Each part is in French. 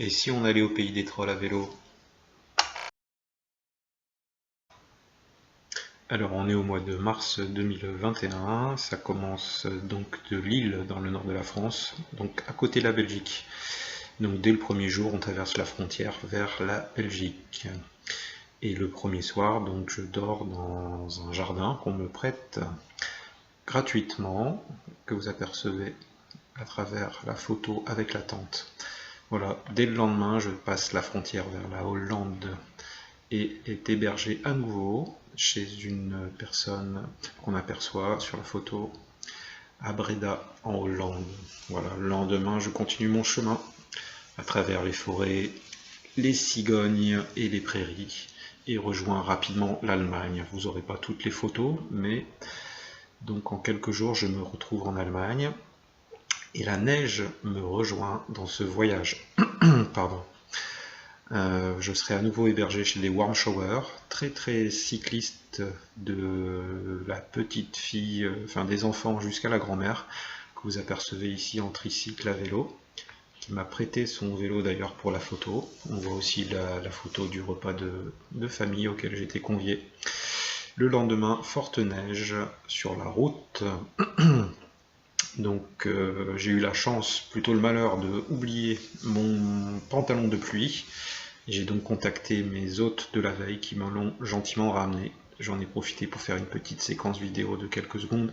Et si on allait au pays des trolls à vélo? Alors on est au mois de mars 2021, ça commence donc de Lille dans le nord de la France, donc à côté de la Belgique. Donc dès le premier jour on traverse la frontière vers la Belgique. Et le premier soir donc je dors dans un jardin qu'on me prête gratuitement, que vous apercevez à travers la photo avec la tente. Voilà, dès le lendemain je passe la frontière vers la Hollande et est hébergé à nouveau chez une personne qu'on aperçoit sur la photo à Breda en Hollande. Voilà, le lendemain je continue mon chemin à travers les forêts, les cigognes et les prairies et rejoins rapidement l'Allemagne. Vous n'aurez pas toutes les photos, mais donc en quelques jours je me retrouve en Allemagne et la neige me rejoint dans ce voyage. Pardon. Je serai à nouveau hébergé chez les Warm Showers, très cyclistes, de la petite fille, enfin des enfants jusqu'à la grand-mère, que vous apercevez ici en tricycle à vélo, qui m'a prêté son vélo d'ailleurs pour la photo. On voit aussi la photo du repas de famille auquel j'étais convié. Le lendemain, forte neige sur la route. Donc j'ai eu la chance, plutôt le malheur, de oublier mon pantalon de pluie. J'ai donc contacté mes hôtes de la veille qui me l'ont gentiment ramené. J'en ai profité pour faire une petite séquence vidéo de quelques secondes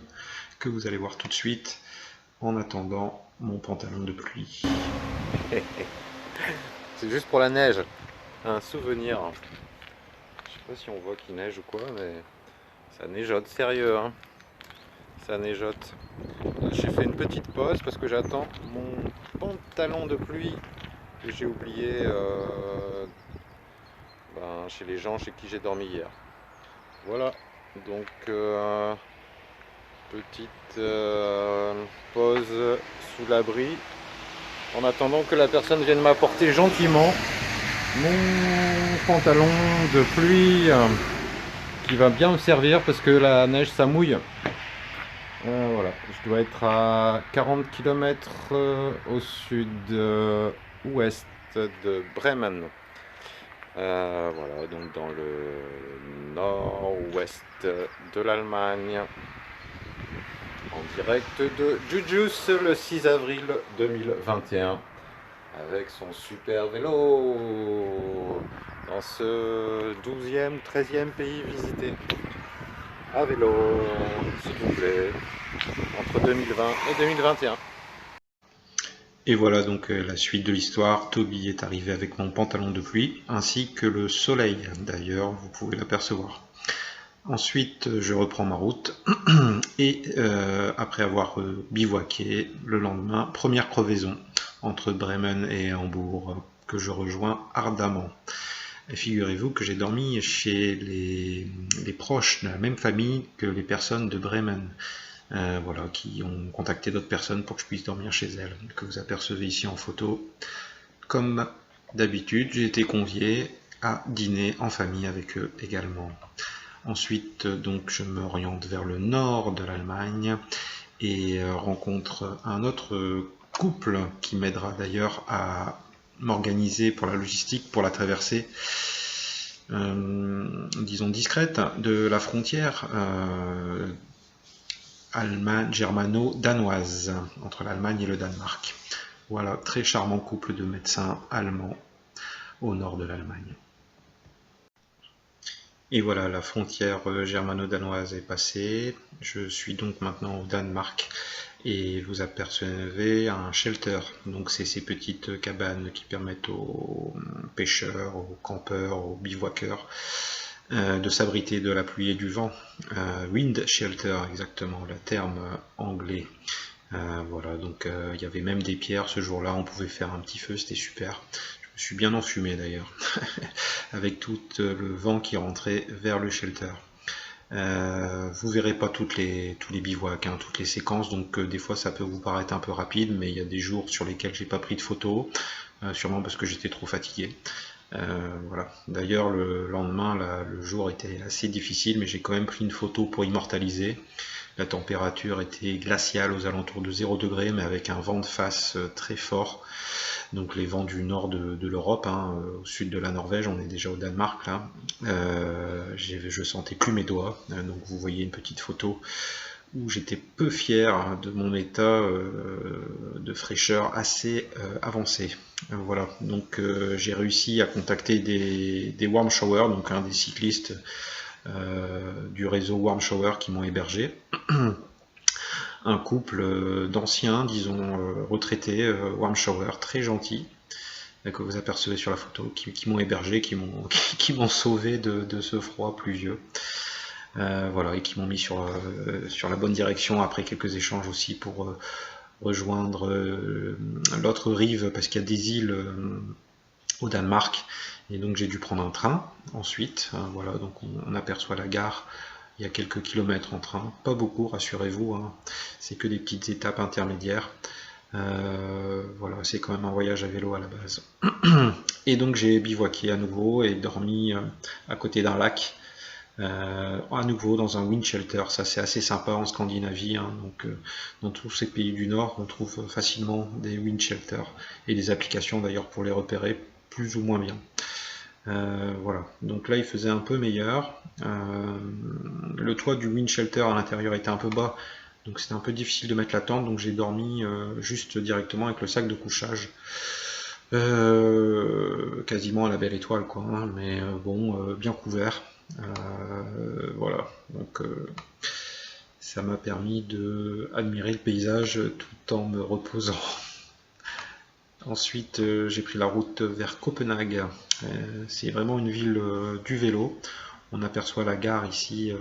que vous allez voir tout de suite en attendant mon pantalon de pluie. C'est juste pour la neige, un souvenir. Je sais pas si on voit qu'il neige ou quoi, mais ça neigeote, sérieux, hein. Ça neigeote. J'ai fait une petite pause parce que j'attends mon pantalon de pluie que j'ai oublié chez les gens chez qui j'ai dormi hier. Voilà, donc petite pause sous l'abri en attendant que la personne vienne m'apporter gentiment mon pantalon de pluie qui va bien me servir parce que la neige ça mouille. Voilà, je dois être à 40 km au sud-ouest de Bremen. Voilà, donc dans le nord-ouest de l'Allemagne. En direct de Jujus le 6 avril 2021. Avec son super vélo dans ce 12e, 13e pays visité à vélo, s'il vous plaît, entre 2020 et 2021. Et voilà donc la suite de l'histoire. Toby est arrivé avec mon pantalon de pluie, ainsi que le soleil, d'ailleurs, vous pouvez l'apercevoir. Ensuite, je reprends ma route, et après avoir bivouaqué, le lendemain, première crevaison entre Bremen et Hambourg, que je rejoins ardemment. Et figurez-vous que j'ai dormi chez les proches de la même famille que les personnes de Bremen. Voilà, qui ont contacté d'autres personnes pour que je puisse dormir chez elles, que vous apercevez ici en photo. Comme d'habitude, j'ai été convié à dîner en famille avec eux également. Ensuite, donc, je m'oriente vers le nord de l'Allemagne et rencontre un autre couple qui m'aidera d'ailleurs à m'organiser pour la logistique, pour la traversée, disons discrète, de la frontière germano-danoise entre l'Allemagne et le Danemark. Voilà, très charmant couple de médecins allemands au nord de l'Allemagne. Et voilà, la frontière germano-danoise est passée. Je suis donc maintenant au Danemark et vous apercevez un shelter. Donc c'est ces petites cabanes qui permettent aux pêcheurs, aux campeurs, aux bivouaqueurs de s'abriter de la pluie et du vent. Wind shelter, exactement, le terme anglais. Voilà, donc il y avait même des pierres ce jour-là, on pouvait faire un petit feu, c'était super. Je me suis bien enfumé d'ailleurs, avec tout le vent qui rentrait vers le shelter. Vous verrez pas tous les bivouacs, hein, toutes les séquences, donc des fois ça peut vous paraître un peu rapide, mais il y a des jours sur lesquels j'ai pas pris de photos, sûrement parce que j'étais trop fatigué. Voilà. D'ailleurs le lendemain, le jour était assez difficile, mais j'ai quand même pris une photo pour immortaliser. La température était glaciale aux alentours de 0 degré, mais avec un vent de face très fort. donc les vents du nord de l'Europe, hein, au sud de la Norvège, on est déjà au Danemark là. Je sentais plus mes doigts, donc vous voyez une petite photo où j'étais peu fier de mon état de fraîcheur assez avancé. Voilà, donc j'ai réussi à contacter des Warm Shower, donc des cyclistes du réseau Warm Shower qui m'ont hébergé. Un couple d'anciens, disons, retraités, Warm Shower, très gentils, que vous apercevez sur la photo, qui m'ont hébergé, qui m'ont sauvé de ce froid pluvieux. Voilà, et qui m'ont mis sur la bonne direction après quelques échanges aussi pour rejoindre l'autre rive, parce qu'il y a des îles au Danemark, et donc j'ai dû prendre un train ensuite. Voilà, donc on aperçoit la gare. Il y a quelques kilomètres en train, pas beaucoup, rassurez-vous, hein. C'est que des petites étapes intermédiaires. Voilà, c'est quand même un voyage à vélo à la base. Et donc j'ai bivouaqué à nouveau et dormi à côté d'un lac, à nouveau dans un wind shelter. Ça c'est assez sympa en Scandinavie, hein. Donc dans tous ces pays du Nord, on trouve facilement des wind shelters et des applications d'ailleurs pour les repérer plus ou moins bien. Voilà, donc là il faisait un peu meilleur. Le toit du wind shelter à l'intérieur était un peu bas, donc c'était un peu difficile de mettre la tente, donc j'ai dormi juste directement avec le sac de couchage. Quasiment à la belle étoile, quoi, hein, mais bon, bien couvert. Voilà, donc ça m'a permis de admirer le paysage tout en me reposant. Ensuite, j'ai pris la route vers Copenhague. C'est vraiment une ville du vélo. On aperçoit la gare ici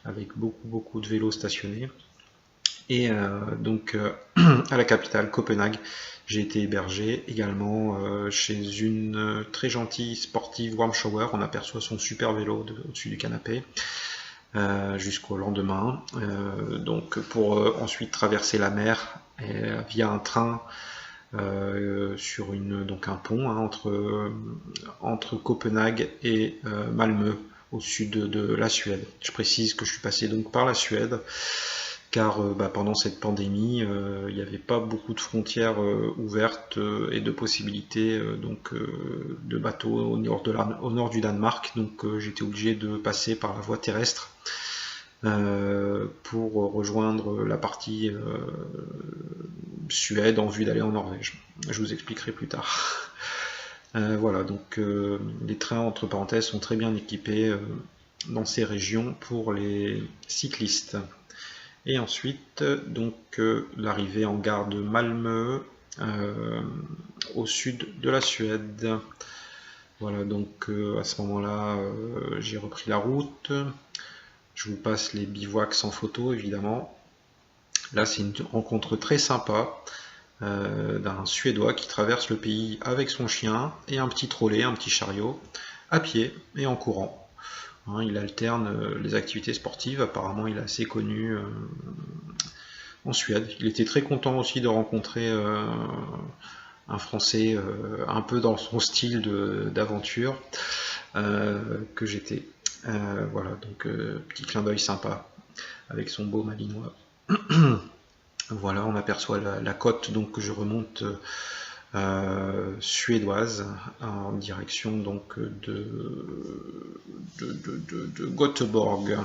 avec beaucoup de vélos stationnés. Et donc à la capitale, Copenhague, j'ai été hébergé également chez une très gentille sportive Warm Shower. On aperçoit son super vélo au-dessus du canapé jusqu'au lendemain. Donc pour ensuite traverser la mer via un train sur donc un pont, hein, entre Copenhague et Malmö, au sud de la Suède. Je précise que je suis passé donc par la Suède, car pendant cette pandémie, il n'y avait pas beaucoup de frontières ouvertes et de possibilités de bateaux au nord du Danemark, donc j'étais obligé de passer par la voie terrestre pour rejoindre la partie Suède en vue d'aller en Norvège. Je vous expliquerai plus tard. Voilà, donc les trains entre parenthèses sont très bien équipés dans ces régions pour les cyclistes. Et ensuite, donc l'arrivée en gare de Malmö, au sud de la Suède. Voilà, donc à ce moment-là, j'ai repris la route. Je vous passe les bivouacs sans photo, évidemment. Là, c'est une rencontre très sympa d'un Suédois qui traverse le pays avec son chien et un petit trolley, un petit chariot, à pied et en courant. Hein, il alterne les activités sportives. Apparemment, il est assez connu en Suède. Il était très content aussi de rencontrer un Français un peu dans son style d'aventure que j'étais. Voilà, donc petit clin d'œil sympa avec son beau malinois. Voilà, on aperçoit la côte donc que je remonte suédoise en direction donc de Göteborg.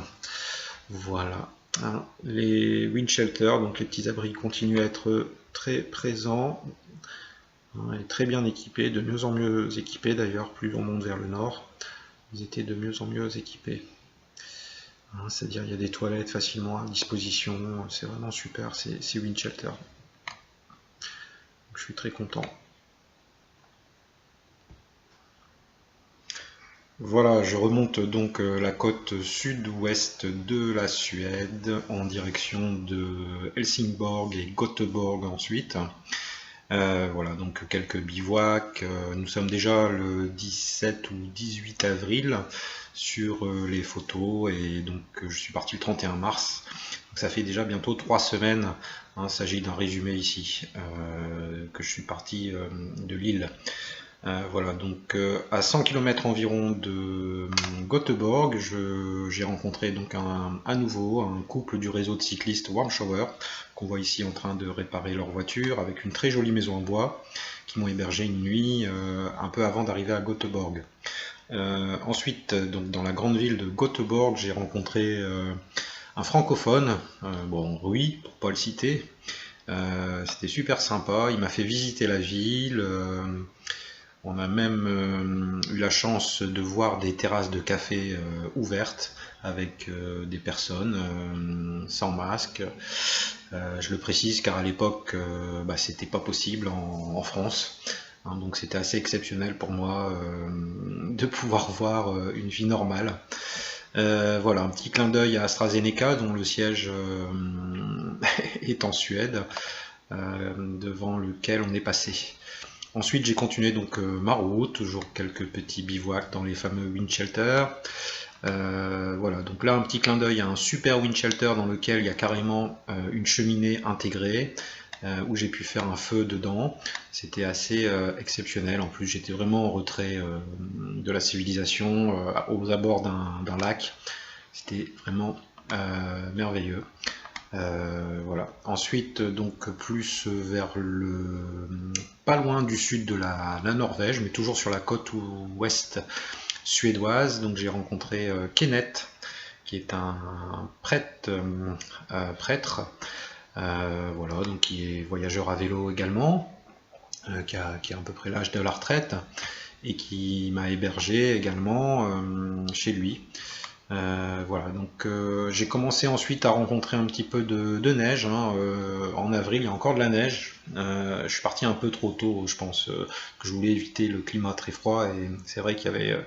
Voilà. Hein, les wind shelters, donc les petits abris, continuent à être très présents, hein, et très bien équipés, de mieux en mieux équipés d'ailleurs, plus on monte vers le nord, ils étaient de mieux en mieux équipés. Hein, c'est-à-dire il y a des toilettes facilement à disposition, c'est vraiment super ces wind shelters. Je suis très content. Voilà, je remonte donc la côte sud-ouest de la Suède en direction de Helsingborg et Göteborg ensuite. Voilà, donc quelques bivouacs. Nous sommes déjà le 17 ou 18 avril sur les photos et donc je suis parti le 31 mars. Donc ça fait déjà bientôt 3 semaines. Hein, il s'agit d'un résumé ici, que je suis parti de Lille Voilà, donc à 100 km environ de Göteborg, j'ai rencontré donc à nouveau un couple du réseau de cyclistes Warm Shower, qu'on voit ici en train de réparer leur voiture, avec une très jolie maison en bois, qui m'ont hébergé une nuit un peu avant d'arriver à Göteborg. Ensuite, donc dans la grande ville de Göteborg, j'ai rencontré un francophone, bon Rui, pour pas le citer. C'était super sympa, il m'a fait visiter la ville. On a même eu la chance de voir des terrasses de café ouvertes avec des personnes sans masque. Je le précise car à l'époque, c'était pas possible en France. Hein, donc c'était assez exceptionnel pour moi de pouvoir voir une vie normale. Voilà, un petit clin d'œil à AstraZeneca dont le siège est en Suède, devant lequel on est passé. Ensuite, j'ai continué donc ma route, toujours quelques petits bivouacs dans les fameux wind shelters. Voilà, donc là un petit clin d'œil à un super wind shelter dans lequel il y a carrément une cheminée intégrée, où j'ai pu faire un feu dedans. C'était assez exceptionnel. En plus, j'étais vraiment en retrait de la civilisation, aux abords d'un lac. C'était vraiment merveilleux. Voilà. Ensuite, donc plus vers pas loin du sud de la Norvège, mais toujours sur la côte ouest suédoise. Donc j'ai rencontré Kenneth, qui est un prêtre, voilà, donc qui est voyageur à vélo également, qui a à peu près l'âge de la retraite, et qui m'a hébergé également chez lui. Voilà, donc j'ai commencé ensuite à rencontrer un petit peu de neige, hein, en avril, il y a encore de la neige. Je suis parti un peu trop tôt, je pense, que je voulais éviter le climat très froid, et c'est vrai qu'il y avait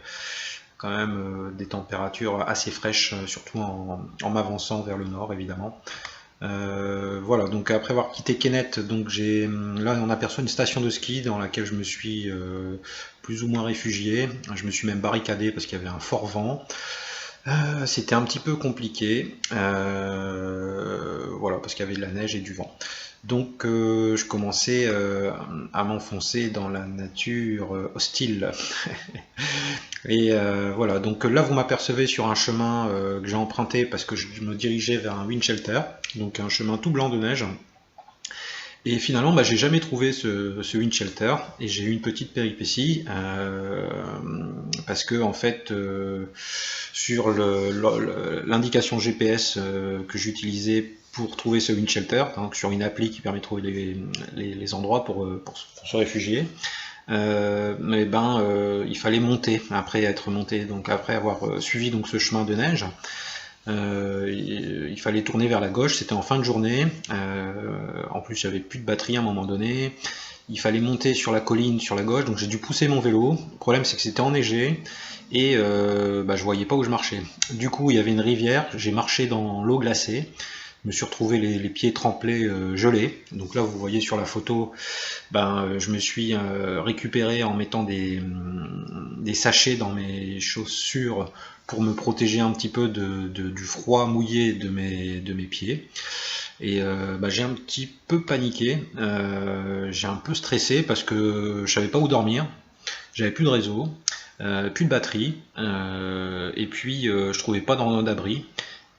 quand même des températures assez fraîches, surtout en m'avançant vers le nord, évidemment. Voilà, donc après avoir quitté Kenneth, donc là on aperçoit une station de ski dans laquelle je me suis plus ou moins réfugié. Je me suis même barricadé parce qu'il y avait un fort vent. C'était un petit peu compliqué, voilà, parce qu'il y avait de la neige et du vent. Donc je commençais à m'enfoncer dans la nature hostile. Et voilà, donc là vous m'apercevez sur un chemin que j'ai emprunté parce que je me dirigeais vers un wind shelter, donc un chemin tout blanc de neige. Et finalement, j'ai jamais trouvé ce wind shelter, et j'ai eu une petite péripétie parce que en fait, sur l'indication GPS que j'utilisais pour trouver ce wind shelter, donc sur une appli qui permet de trouver les endroits pour se réfugier, il fallait monter après être monté, donc après avoir suivi donc ce chemin de neige. Il fallait tourner vers la gauche, c'était en fin de journée, en plus j'avais plus de batterie à un moment donné, il fallait monter sur la colline sur la gauche, donc j'ai dû pousser mon vélo. Le problème c'est que c'était enneigé, et je voyais pas où je marchais. Du coup il y avait une rivière, j'ai marché dans l'eau glacée, je me suis retrouvé les pieds trempés, gelés. Donc là vous voyez sur la photo, je me suis récupéré en mettant des sachets dans mes chaussures pour me protéger un petit peu du froid mouillé de mes pieds. Et j'ai un petit peu paniqué, j'ai un peu stressé parce que je savais pas où dormir, j'avais plus de réseau, plus de batterie, et puis je trouvais pas d'abri.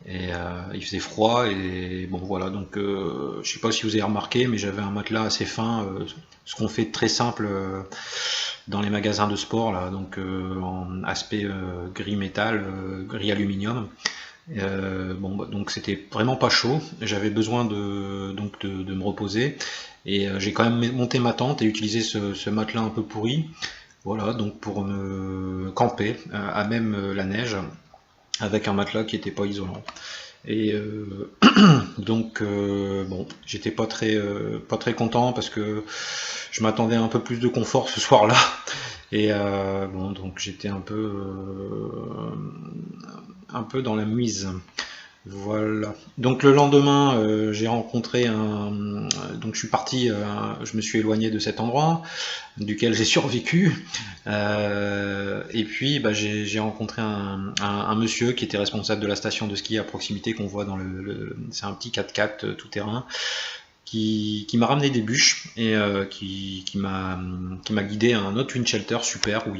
Et il faisait froid, et bon voilà, donc je sais pas si vous avez remarqué, mais j'avais un matelas assez fin, ce qu'on fait de très simple dans les magasins de sport là, donc en aspect gris métal, gris aluminium. Donc c'était vraiment pas chaud, j'avais besoin de me reposer, et j'ai quand même monté ma tente et utilisé ce matelas un peu pourri, voilà, donc pour me camper à même la neige, avec un matelas qui n'était pas isolant. Et donc j'étais pas très content parce que je m'attendais à un peu plus de confort ce soir-là, et donc j'étais un peu dans la mise. Voilà. Donc le lendemain, j'ai rencontré donc je suis parti, je me suis éloigné de cet endroit, duquel j'ai survécu. Et puis j'ai rencontré un monsieur qui était responsable de la station de ski à proximité qu'on voit c'est un petit 4x4 tout terrain. qui m'a ramené des bûches et qui m'a guidé à un autre wind shelter super où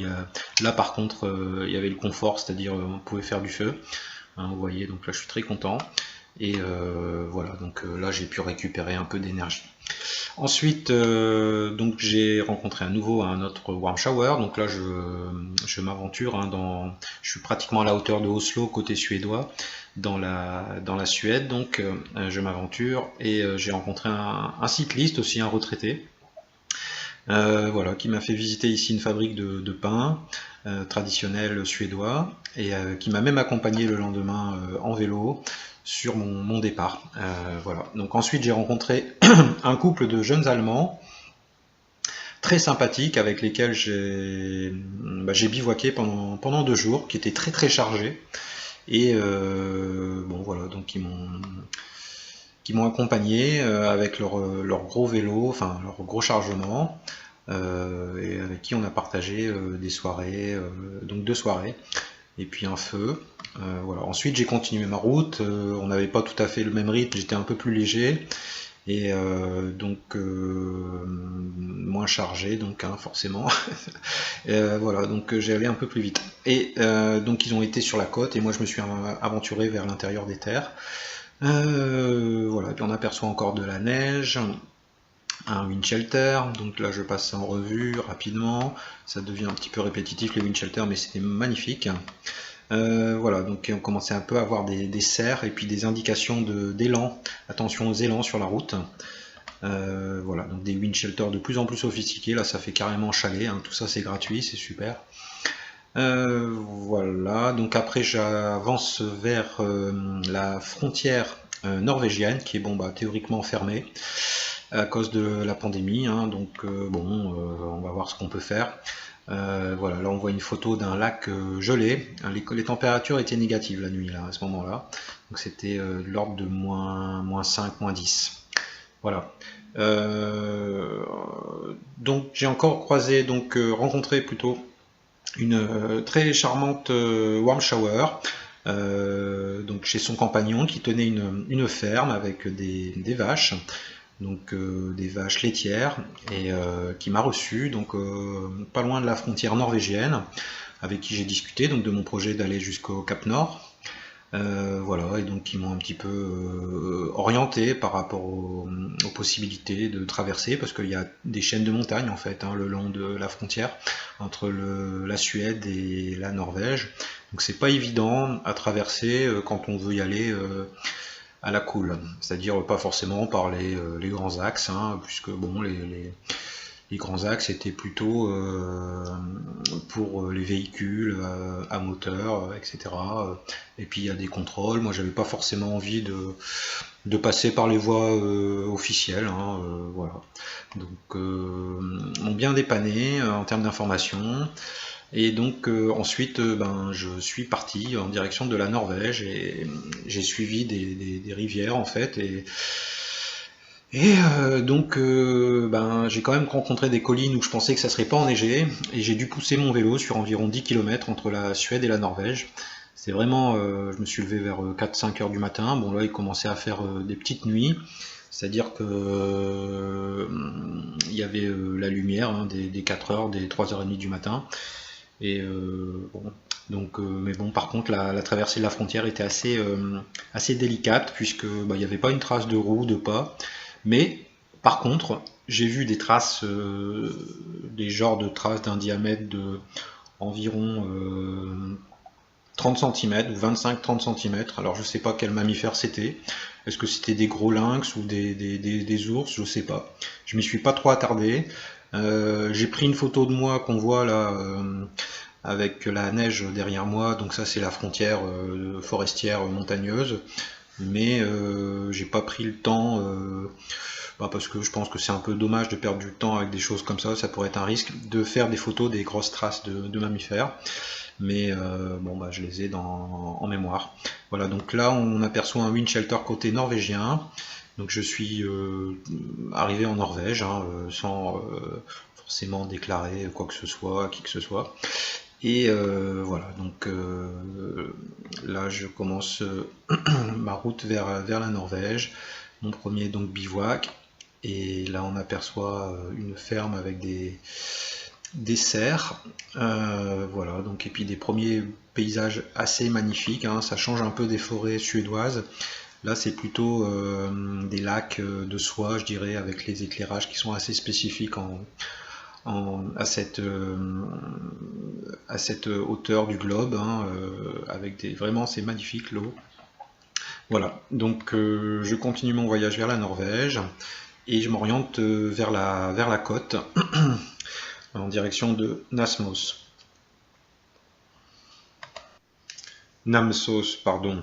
là par contre il y avait le confort, c'est-à-dire on pouvait faire du feu, hein, vous voyez, donc là je suis très content et voilà, donc là j'ai pu récupérer un peu d'énergie. Ensuite, donc j'ai rencontré à nouveau un autre warm shower. Donc là, je m'aventure, hein, je suis pratiquement à la hauteur de Oslo, côté suédois, dans la Suède. Donc, je m'aventure et j'ai rencontré un cycliste aussi, un retraité, voilà, qui m'a fait visiter ici une fabrique de pain traditionnel suédois et qui m'a même accompagné le lendemain en vélo sur mon départ. Voilà. Donc ensuite j'ai rencontré un couple de jeunes Allemands très sympathiques avec lesquels j'ai bivouaqué pendant 2 jours, qui étaient très très chargés. Et bon voilà, donc qui m'ont accompagné avec leur gros vélo, enfin leur gros chargement, et avec qui on a partagé des soirées, donc 2 soirées, et puis un feu. Voilà. Ensuite j'ai continué ma route, on n'avait pas tout à fait le même rythme, j'étais un peu plus léger, et donc moins chargé, donc hein, forcément. Voilà, donc j'ai allé un peu plus vite. Et donc ils ont été sur la côte, et moi je me suis aventuré vers l'intérieur des terres. Voilà, puis on aperçoit encore de la neige, un wind shelter, donc là je passe en revue rapidement, ça devient un petit peu répétitif les wind shelters, mais c'était magnifique. Voilà, donc on commençait un peu à avoir des cerfs et puis des indications d'élan, attention aux élans sur la route. Voilà, donc des wind shelters de plus en plus sophistiqués, là ça fait carrément chalet, hein, tout ça c'est gratuit, c'est super. Voilà, donc après j'avance vers la frontière norvégienne qui est bon, bah, théoriquement fermée à cause de la pandémie, hein, donc bon, on va voir ce qu'on peut faire. Voilà, là on voit une photo d'un lac gelé. Les températures étaient négatives la nuit là, à ce moment-là, donc c'était de l'ordre de moins 5, moins 10. Voilà. Donc j'ai encore croisé, donc rencontré plutôt une très charmante warm shower, donc chez son compagnon qui tenait une ferme avec des vaches, donc des vaches laitières, et qui m'a reçu donc pas loin de la frontière norvégienne, avec qui j'ai discuté donc de mon projet d'aller jusqu'au Cap Nord. Voilà, et donc ils m'ont un petit peu orienté par rapport aux possibilités de traverser, parce qu'il y a des chaînes de montagnes en fait, hein, le long de la frontière entre la Suède et la Norvège. Donc c'est pas évident à traverser quand on veut y aller à la cool, c'est-à-dire pas forcément par les grands axes, hein, puisque bon, les grands axes étaient plutôt pour les véhicules à moteur, etc. Et puis il y a des contrôles. Moi, j'avais pas forcément envie de passer par les voies officielles, hein, voilà. Donc, m'ont bien dépanné en termes d'information. Et donc ensuite, ben, je suis parti en direction de la Norvège et j'ai suivi des rivières en fait, et donc ben, j'ai quand même rencontré des collines où je pensais que ça serait pas enneigé, et j'ai dû pousser mon vélo sur environ 10 km entre la Suède et la Norvège. C'est vraiment, je me suis levé vers 4-5 heures du matin. Bon là il commençait à faire des petites nuits, c'est-à-dire que il y avait la lumière, hein, des 4 heures, des 3h30 du matin. Et bon, donc, mais bon, par contre, la traversée de la frontière était assez délicate, puisque bah, il n'y avait pas une trace de roue, de pas. Mais par contre, j'ai vu des traces, des genres de traces d'un diamètre de environ 30 cm ou 25-30 cm. Alors je sais pas quel mammifère c'était. Est-ce que c'était des gros lynx ou des ours? Je sais pas. Je m'y suis pas trop attardé. J'ai pris une photo de moi qu'on voit là avec la neige derrière moi. Donc ça c'est la frontière forestière montagneuse. Mais j'ai pas pris le temps bah, parce que je pense que c'est un peu dommage de perdre du temps avec des choses comme ça pourrait être un risque de faire des photos des grosses traces de mammifères. Mais bon bah je les ai en mémoire. Voilà, donc là on aperçoit un wind shelter côté norvégien. Donc je suis arrivé en Norvège, hein, sans forcément déclarer quoi que ce soit à qui que ce soit. Et voilà, donc là je commence ma route vers la Norvège, mon premier donc bivouac. Et là on aperçoit une ferme avec des cerfs, voilà, donc et puis des premiers paysages assez magnifiques, hein, ça change un peu des forêts suédoises. Là c'est plutôt des lacs de soie, je dirais, avec les éclairages qui sont assez spécifiques à cette hauteur du globe, hein, avec vraiment c'est magnifique l'eau. Voilà, donc je continue mon voyage vers la Norvège et je m'oriente vers la côte en direction de Namsos. Namsos, pardon.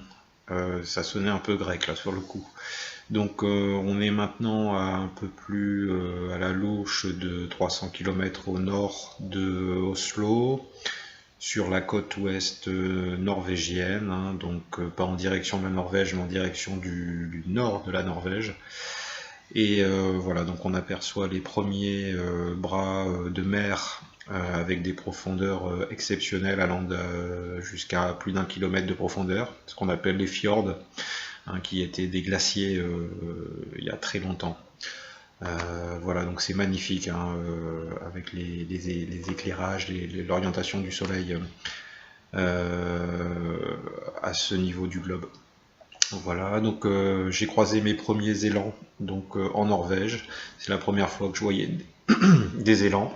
Ça sonnait un peu grec là sur le coup. Donc on est maintenant à un peu plus à la louche de 300 km au nord de Oslo, sur la côte ouest norvégienne, hein, donc pas en direction de la Norvège, mais en direction du nord de la Norvège. Et voilà, donc on aperçoit les premiers bras de mer avec des profondeurs exceptionnelles allant jusqu'à plus d'1 kilomètre de profondeur, ce qu'on appelle les fjords, hein, qui étaient des glaciers il y a très longtemps. Voilà, donc c'est magnifique, hein, avec les éclairages, l'orientation du soleil à ce niveau du globe. Voilà, donc j'ai croisé mes premiers élans donc en Norvège. C'est la première fois que je voyais des élans.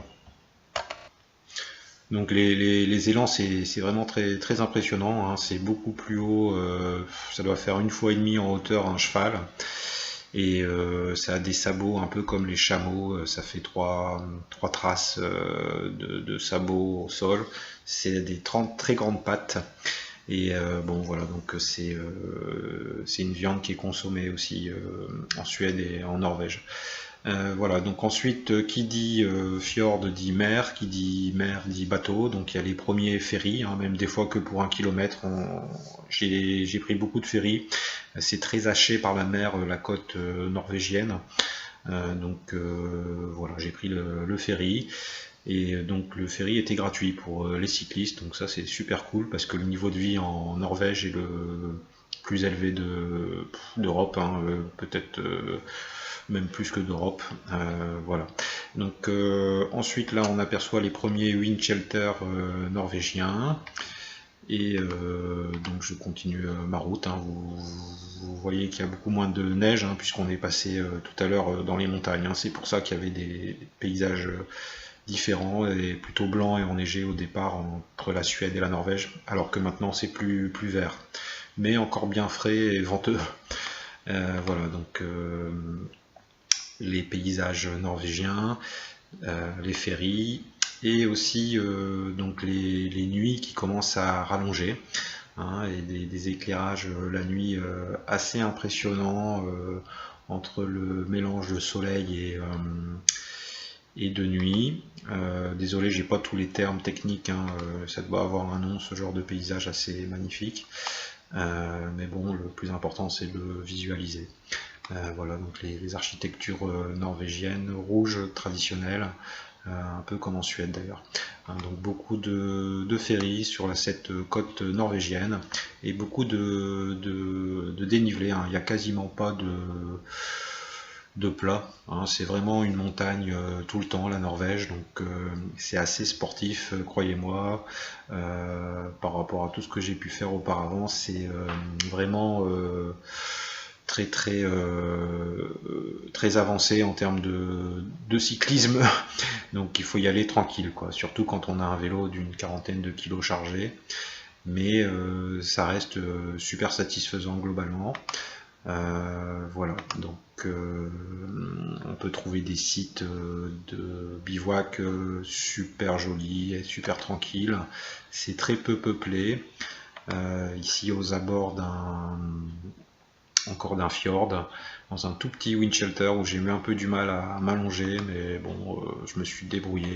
Donc les élans c'est vraiment très impressionnant, hein. C'est beaucoup plus haut, ça doit faire 1,5 fois en hauteur un cheval. Et ça a des sabots un peu comme les chameaux, ça fait trois traces de sabots au sol. C'est des très grandes pattes. Et bon voilà, donc c'est une viande qui est consommée aussi en Suède et en Norvège. Voilà, donc ensuite, qui dit fjord dit mer dit bateau, donc il y a les premiers ferries, hein, même des fois que pour 1 kilomètre, j'ai pris beaucoup de ferries. C'est très haché par la mer, la côte norvégienne. Donc voilà, j'ai pris le ferry. Et donc le ferry était gratuit pour les cyclistes, donc ça c'est super cool parce que le niveau de vie en Norvège est le plus élevé d'Europe, hein, peut-être même plus que d'Europe. Voilà. Donc ensuite là on aperçoit les premiers wind shelters norvégiens. Et donc je continue ma route, hein. Vous voyez qu'il y a beaucoup moins de neige, hein, puisqu'on est passé tout à l'heure dans les montagnes, hein. C'est pour ça qu'il y avait des paysages différents et plutôt blancs et enneigés au départ entre la Suède et la Norvège, alors que maintenant c'est plus vert, mais encore bien frais et venteux. Voilà, donc les paysages norvégiens, les ferries et aussi donc les nuits qui commencent à rallonger, hein, et des éclairages la nuit assez impressionnants entre le mélange de soleil et de nuit. Désolé, j'ai pas tous les termes techniques, hein, ça doit avoir un nom ce genre de paysage assez magnifique. Mais bon, le plus important c'est de le visualiser. Voilà, donc les architectures norvégiennes, rouges traditionnelles, un peu comme en Suède d'ailleurs. Hein, donc beaucoup de ferries sur cette côte norvégienne et beaucoup de dénivelé, hein. Il n'y a quasiment pas de plat, hein. C'est vraiment une montagne tout le temps, la Norvège, donc c'est assez sportif, croyez-moi, par rapport à tout ce que j'ai pu faire auparavant. C'est vraiment très avancé en termes de cyclisme. Donc il faut y aller tranquille, quoi. Surtout quand on a un vélo d'une quarantaine de kilos chargé. Mais ça reste super satisfaisant globalement. Voilà, donc on peut trouver des sites de bivouac super jolis et super tranquilles. C'est très peu peuplé. Ici aux abords encore d'un fjord, dans un tout petit wind shelter où j'ai eu un peu du mal à m'allonger, mais bon, je me suis débrouillé.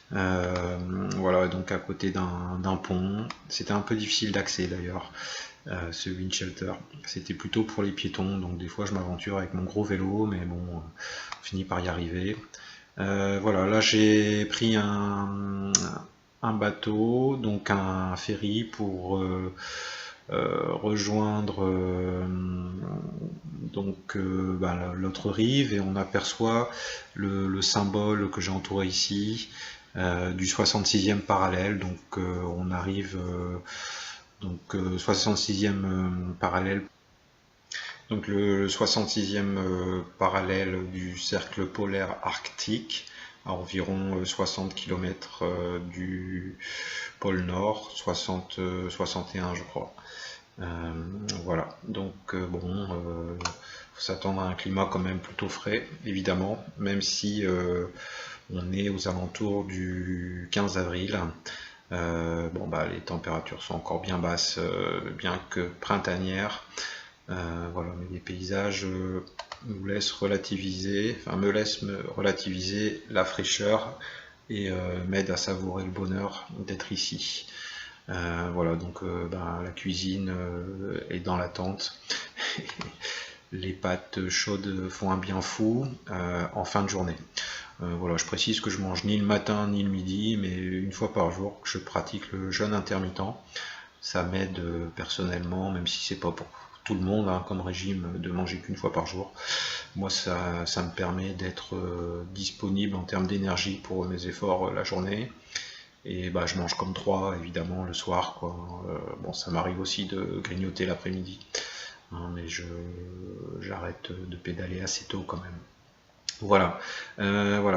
Voilà, donc à côté d'un pont. C'était un peu difficile d'accès d'ailleurs, ce wind shelter. C'était plutôt pour les piétons, donc des fois je m'aventure avec mon gros vélo, mais bon, on finit par y arriver. Voilà, là j'ai pris un bateau, donc un ferry pour rejoindre l'autre rive, et on aperçoit le symbole que j'ai entouré ici du 66e parallèle. Donc on arrive 66e parallèle. Donc le 66e parallèle du cercle polaire arctique, à environ 60 km du pôle Nord, 61 je crois. Voilà, donc faut s'attendre à un climat quand même plutôt frais, évidemment, même si on est aux alentours du 15 avril. Les températures sont encore bien basses, bien que printanières. Voilà, mais les paysages nous laissent relativiser, me laissent relativiser la fraîcheur et m'aident à savourer le bonheur d'être ici. Voilà, donc la cuisine est dans l'attente. Les pâtes chaudes font un bien fou en fin de journée. Voilà, je précise que je mange ni le matin ni le midi, mais une fois par jour que je pratique le jeûne intermittent. Ça m'aide personnellement, même si c'est pas pour tout le monde comme régime de manger qu'une fois par jour. Moi, ça me permet d'être disponible en termes d'énergie pour mes efforts la journée. Et je mange comme 3 évidemment le soir, quoi. Ça m'arrive aussi de grignoter l'après-midi, mais j'arrête de pédaler assez tôt quand même. Voilà,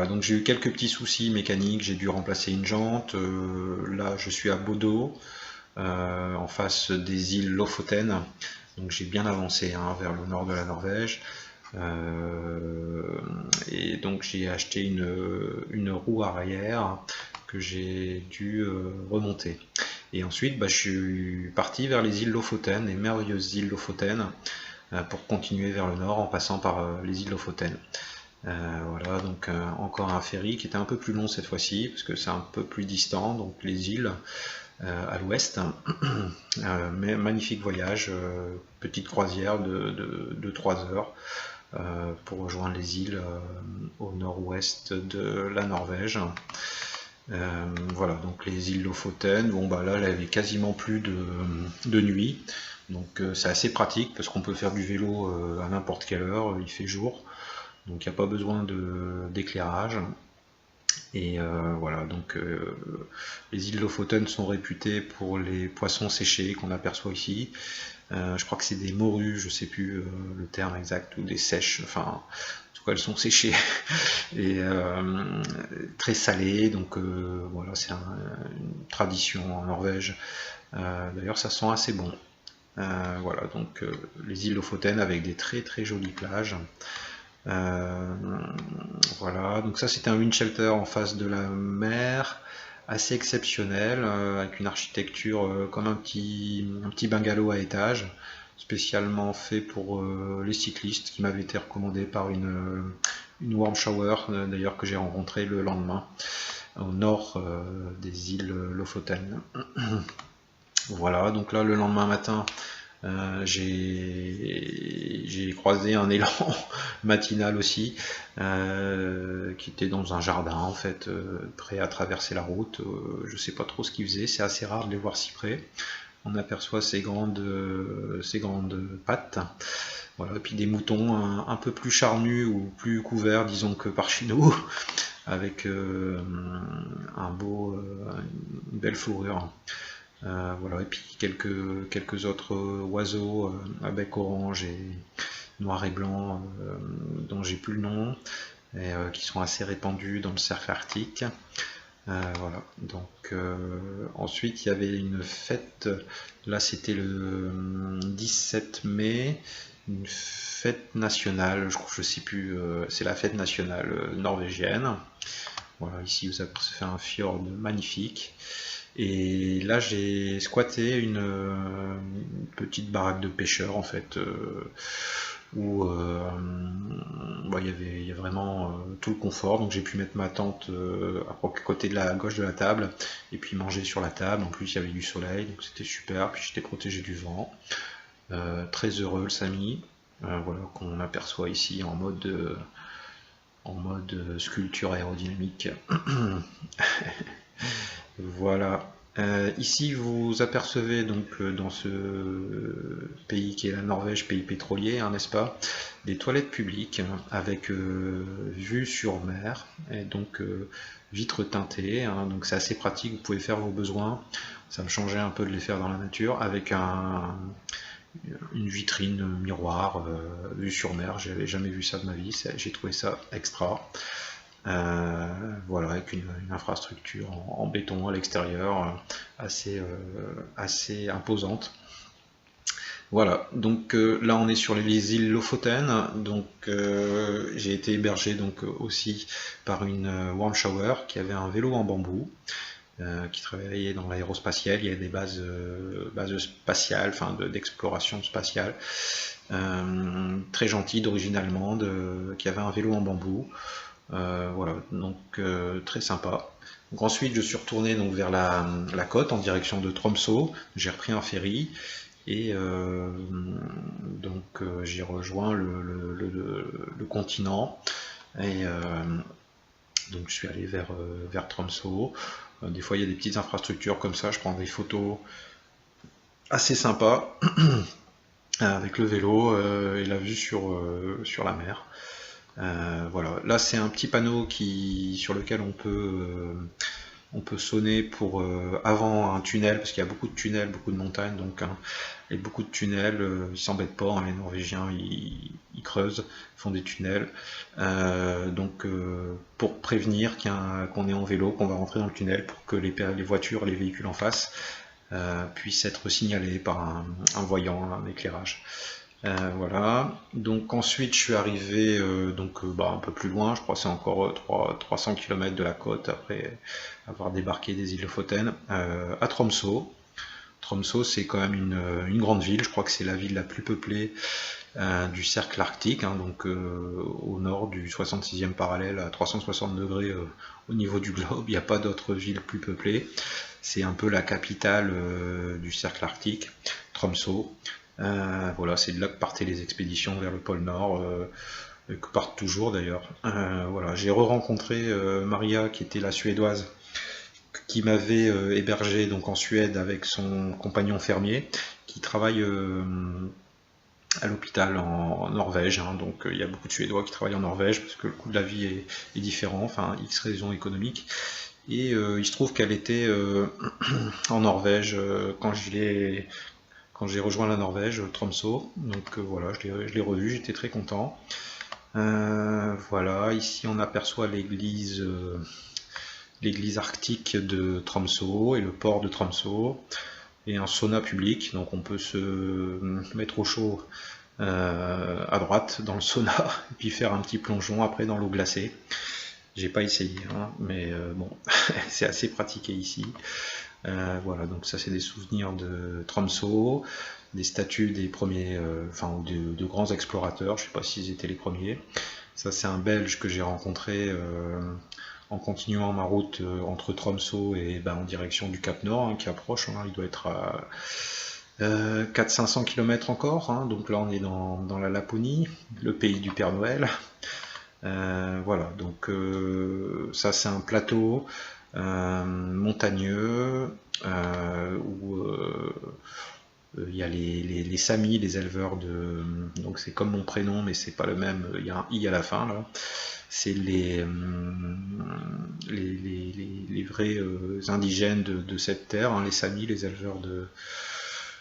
donc j'ai eu quelques petits soucis mécaniques, j'ai dû remplacer une jante. Là, je suis à Bodo, en face des îles Lofoten, donc j'ai bien avancé vers le nord de la Norvège. Et donc j'ai acheté une roue arrière que j'ai dû remonter. Et ensuite, je suis parti vers les îles Lofoten, les merveilleuses îles Lofoten, pour continuer vers le nord en passant par les îles Lofoten. Voilà, donc encore un ferry qui était un peu plus long cette fois-ci, parce que c'est un peu plus distant, donc les îles à l'ouest. Mais magnifique voyage, petite croisière de 3 heures pour rejoindre les îles au nord-ouest de la Norvège. Voilà, donc les îles Lofoten, là, il n'y avait quasiment plus de nuit, donc c'est assez pratique parce qu'on peut faire du vélo à n'importe quelle heure, il fait jour, donc il n'y a pas besoin d'éclairage. Et voilà, donc les îles Lofoten sont réputées pour les poissons séchés qu'on aperçoit ici. Je crois que c'est des morues, je sais plus le terme exact, ou des sèches, enfin, en tout cas elles sont séchées et très salées, donc voilà, c'est une tradition en Norvège. D'ailleurs, ça sent assez bon. Voilà, donc les îles Lofoten avec des très très jolies plages. Voilà, donc ça c'était un wind shelter en face de la mer, assez exceptionnel, avec une architecture comme un petit bungalow à étage, spécialement fait pour les cyclistes, qui m'avait été recommandé par une warm shower, d'ailleurs, que j'ai rencontré le lendemain, au nord des îles Lofoten. Voilà, donc là le lendemain matin, j'ai croisé un élan matinal aussi, qui était dans un jardin en fait, prêt à traverser la route. Je sais pas trop ce qu'il faisait, c'est assez rare de les voir si près. On aperçoit ses grandes pattes. Voilà, et puis des moutons un peu plus charnus ou plus couverts, disons, que par chez nous, avec une belle fourrure. Voilà, et puis quelques autres oiseaux à bec orange et noir et blanc, dont j'ai plus le nom, et qui sont assez répandus dans le cercle arctique. Voilà, donc ensuite il y avait une fête, là c'était le 17 mai, une fête nationale, je sais plus, c'est la fête nationale norvégienne. Voilà, ici vous avez fait un fjord magnifique. Et là j'ai squatté une petite baraque de pêcheurs en fait, où il y a vraiment tout le confort, donc j'ai pu mettre ma tente à côté de la gauche de la table et puis manger sur la table. En plus il y avait du soleil, donc c'était super, puis j'étais protégé du vent. Très heureux le Sami, voilà, qu'on aperçoit ici en mode sculpture aérodynamique. Voilà. Ici, vous apercevez donc dans ce pays qui est la Norvège, pays pétrolier, hein, n'est-ce pas, des toilettes publiques avec vue sur mer et donc vitres teintées. Hein, donc c'est assez pratique, vous pouvez faire vos besoins. Ça me changeait un peu de les faire dans la nature avec une vitrine miroir vue sur mer. J'avais jamais vu ça de ma vie. J'ai trouvé ça extra. Voilà, avec une infrastructure en béton à l'extérieur assez imposante. Voilà, donc là on est sur les îles Lofoten, donc j'ai été hébergé donc aussi par une Warm Shower qui avait un vélo en bambou, qui travaillait dans l'aérospatial. Il y a des bases spatiales, enfin d'exploration spatiale, très gentil, d'origine allemande, qui avait un vélo en bambou. Voilà, donc très sympa. Donc ensuite, je suis retourné donc vers la côte en direction de Tromsø. J'ai repris un ferry et donc j'ai rejoint le continent. Et donc je suis allé vers Tromsø. Des fois, il y a des petites infrastructures comme ça. Je prends des photos assez sympas avec le vélo et la vue sur la mer. Voilà, là c'est un petit panneau sur lequel on peut sonner pour avant un tunnel, parce qu'il y a beaucoup de tunnels, beaucoup de montagnes, donc hein, et beaucoup de tunnels, ils s'embêtent pas, hein, les Norvégiens ils creusent, font des tunnels, donc pour prévenir qu'on est en vélo, qu'on va rentrer dans le tunnel, pour que les voitures, les véhicules en face puissent être signalés par un voyant, un éclairage. Voilà, donc ensuite je suis arrivé un peu plus loin, je crois que c'est encore 300 km de la côte après avoir débarqué des îles Lofoten, à Tromsø. Tromsø c'est quand même une grande ville, je crois que c'est la ville la plus peuplée du cercle arctique, hein, donc au nord du 66e parallèle à 360 degrés au niveau du globe, il n'y a pas d'autre ville plus peuplée. C'est un peu la capitale du cercle arctique, Tromsø. Voilà, c'est de là que partaient les expéditions vers le pôle Nord, que partent toujours d'ailleurs. Voilà, j'ai re-rencontré Maria, qui était la Suédoise, qui m'avait hébergé donc en Suède avec son compagnon fermier, qui travaille à l'hôpital en Norvège. Hein, donc il y a beaucoup de Suédois qui travaillent en Norvège parce que le coût de la vie est différent, enfin X raisons économiques. Et il se trouve qu'elle était en Norvège quand j'ai rejoint la Norvège, Tromsø. Donc voilà, je l'ai revu, j'étais très content. Voilà, ici on aperçoit l'église arctique de Tromsø et le port de Tromsø et un sauna public, donc on peut se mettre au chaud à droite dans le sauna et puis faire un petit plongeon après dans l'eau glacée. J'ai pas essayé, hein, mais bon, c'est assez pratiqué ici. Voilà, donc ça c'est des souvenirs de Tromsø, des statues des premiers, de grands explorateurs, je sais pas s'ils étaient les premiers. Ça c'est un Belge que j'ai rencontré en continuant ma route entre Tromsø et en direction du Cap Nord, hein, qui approche, hein, il doit être à 400-500 km encore, hein, donc là on est dans la Laponie, le pays du Père Noël. Voilà, donc ça c'est un plateau montagneux où il y a les Samis, les éleveurs donc c'est comme mon prénom mais c'est pas le même, il y a un i à la fin là. C'est les vrais indigènes de cette terre, hein, les Samis, les éleveurs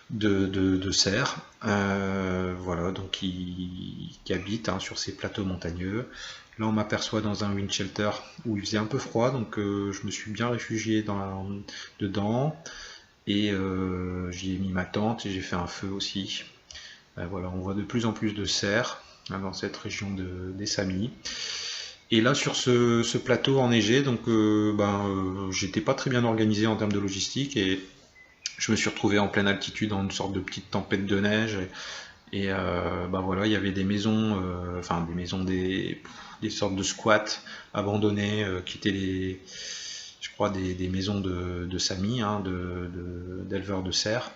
de cerfs, voilà, donc qui habitent, hein, sur ces plateaux montagneux. Là on m'aperçoit dans un wind shelter où il faisait un peu froid, donc je me suis bien réfugié dedans, et j'y ai mis ma tente et j'ai fait un feu aussi. Voilà, on voit de plus en plus de cerfs, hein, dans cette région des Samis. Et là sur ce plateau enneigé, donc j'étais pas très bien organisé en termes de logistique, et je me suis retrouvé en pleine altitude dans une sorte de petite tempête de neige, et voilà, il y avait des maisons, des sortes de squats abandonnés, qui étaient je crois des maisons de Samis, hein, d'éleveurs de cerfs,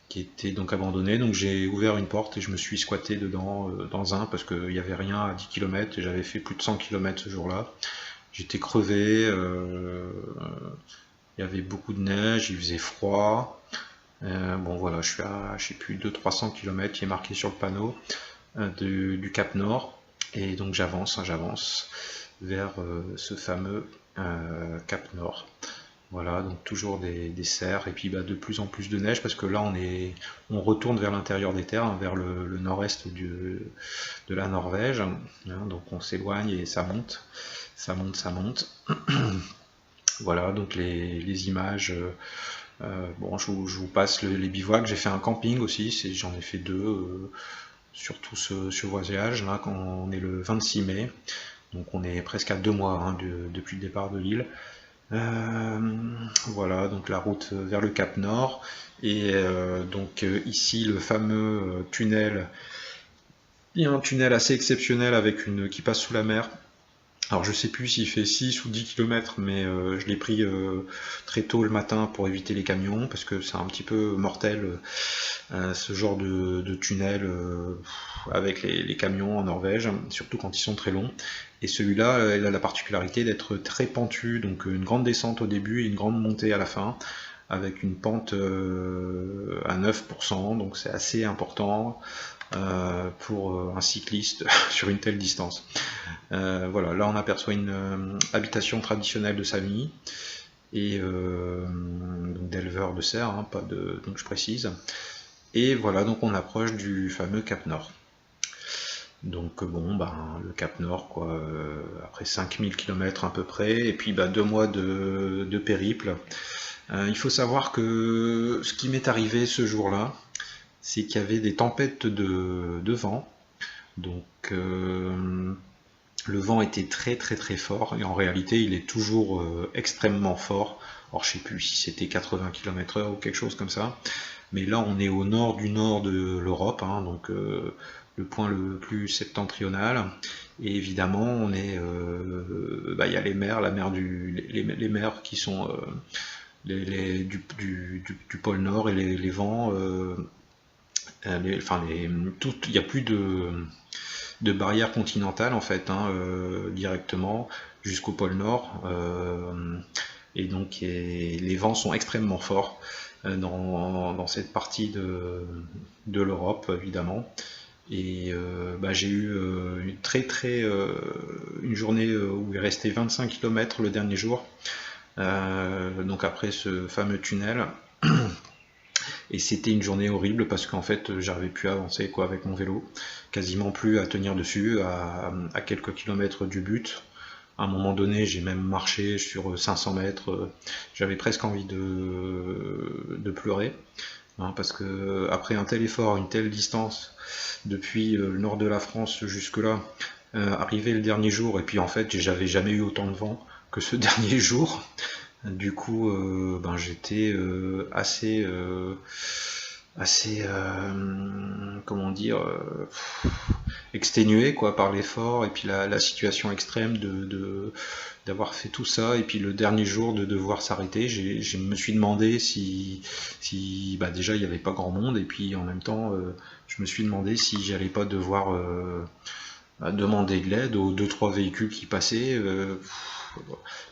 qui étaient donc abandonnées. Donc j'ai ouvert une porte et je me suis squatté dedans, dans un, parce qu'il n'y avait rien à 10 km et j'avais fait plus de 100 km ce jour-là. J'étais crevé, il y avait beaucoup de neige, il faisait froid. Bon voilà, je suis à, je sais plus, 200-300 km, qui est marqué sur le panneau du Cap Nord. Et donc j'avance vers ce fameux Cap Nord. Voilà, donc toujours des cerfs et puis de plus en plus de neige parce que là on retourne vers l'intérieur des terres, hein, vers le nord-est de la Norvège, hein, donc on s'éloigne et ça monte, ça monte, ça monte. Voilà, donc les images. Bon, je vous passe les bivouacs. J'ai fait un camping aussi, j'en ai fait deux sur tout ce voyage là, quand on est le 26 mai. Donc on est presque à 2 mois, hein, depuis le départ de l'île. Voilà, donc la route vers le Cap Nord. Et donc ici le fameux tunnel. Il y a un tunnel assez exceptionnel qui passe sous la mer. Alors je sais plus s'il fait 6 ou 10 km, mais je l'ai pris très tôt le matin pour éviter les camions, parce que c'est un petit peu mortel ce genre de tunnel avec les camions en Norvège, surtout quand ils sont très longs. Et celui-là, il a la particularité d'être très pentu, donc une grande descente au début et une grande montée à la fin, avec une pente à 9%, donc c'est assez important pour un cycliste sur une telle distance. Voilà, là on aperçoit une habitation traditionnelle de Sami et d'éleveurs de cerfs, hein, pas de, donc je précise. Et voilà, donc on approche du fameux Cap Nord. Donc bon, le Cap Nord, quoi, après 5000 km à peu près, et puis 2 mois de périple. Il faut savoir que ce qui m'est arrivé ce jour-là, c'est qu'il y avait des tempêtes de vent. Donc le vent était très très très fort, et en réalité il est toujours extrêmement fort. Alors je sais plus si c'était 80 km/h ou quelque chose comme ça, mais là on est au nord du nord de l'Europe, hein, donc le point le plus septentrional, et évidemment on est, il y a les mers, les mers qui sont du pôle Nord, et les vents, il n'y a plus de barrière continentale en fait, hein, directement jusqu'au pôle Nord, et donc les vents sont extrêmement forts dans cette partie de l'Europe évidemment. Et j'ai eu une journée où il restait 25 km le dernier jour, donc après ce fameux tunnel. Et c'était une journée horrible parce qu'en fait j'arrivais plus à avancer, quoi, avec mon vélo, quasiment plus à tenir dessus à quelques kilomètres du but. À un moment donné j'ai même marché sur 500 mètres, j'avais presque envie de pleurer, hein, parce que après un tel effort, une telle distance depuis le nord de la France jusque là, arrivé le dernier jour, et puis en fait j'avais jamais eu autant de vent que ce dernier jour. Du coup, j'étais assez, comment dire, exténué, quoi, par l'effort et puis la situation extrême d'avoir fait tout ça, et puis le dernier jour de devoir s'arrêter. Je me suis demandé si déjà il n'y avait pas grand monde, et puis en même temps je me suis demandé si j'allais pas devoir demander de l'aide aux 2-3 véhicules qui passaient.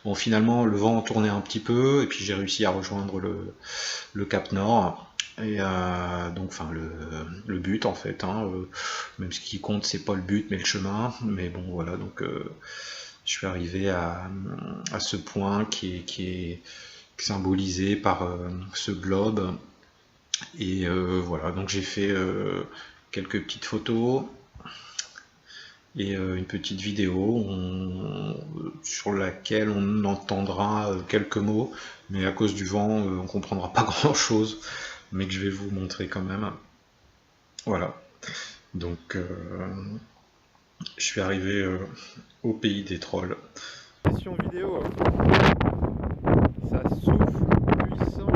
Bon, finalement le vent tournait un petit peu, et puis j'ai réussi à rejoindre le Cap Nord. Et donc, le but en fait, hein, même ce qui compte c'est pas le but mais le chemin. Mais bon, voilà, donc je suis arrivé à ce point qui est symbolisé par ce globe. Et voilà, donc j'ai fait quelques petites photos et une petite vidéo sur laquelle on entendra quelques mots, mais à cause du vent on comprendra pas grand chose, mais que je vais vous montrer quand même. Voilà, donc je suis arrivé au pays des trolls. Session vidéo, ça souffle puissant.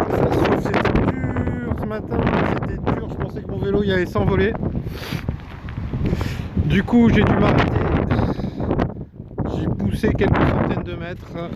Ça souffle, c'était dur ce matin, c'était dur, je pensais que mon vélo il allait s'envoler. Du coup j'ai dû m'arrêter. J'ai poussé quelques centaines de mètres.